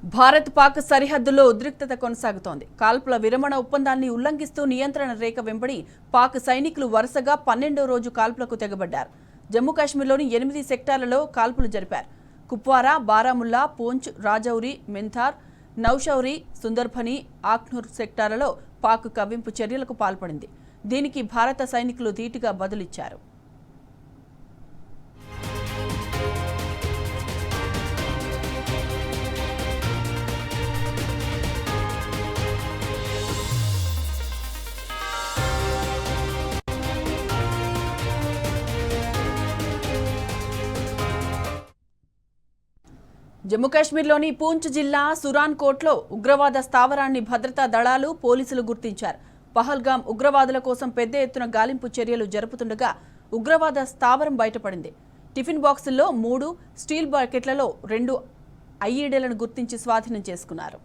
భారత్ పాక్ సరిహద్దుల్లో ఉద్రిక్తత కొనసాగుతోంది. కాల్పుల విరమణ ఒప్పందాన్ని ఉల్లంఘిస్తూ నియంత్రణ రేఖ వెంబడి పాక్ సైనికులు వరుసగా 12వ రోజు కాల్పులకు తెగబడ్డారు. జమ్మూ కాశ్మీర్లోని 8 సెక్టార్లలో కాల్పులు జరిపారు. కుప్వారా, బారాముల్లా, పూంచ్, రాజౌరి, మెంథార్, నౌషౌరి, సుందర్బని, ఆఖ్నూర్ సెక్టార్లలో పాక్ కవ్వింపు చర్యలకు పాల్పడింది. దీనికి భారత సైనికులు ధీటుగా బదులిచ్చారు. జమ్మూ కాశ్మీర్లోని పూంచ్ జిల్లా సురాన్కోట్లో ఉగ్రవాద స్థావరాన్ని భద్రతా దళాలు, పోలీసులు గుర్తించారు. పహల్గామ్ ఉగ్రవాదుల కోసం పెద్ద ఎత్తున గాలింపు చర్యలు జరుపుతుండగా ఉగ్రవాద స్థావరం బయటపడింది. టిఫిన్ బాక్సుల్లో 3, స్టీల్ బకెట్లలో 2 ఐఈడీలను గుర్తించి స్వాధీనం చేసుకున్నారు.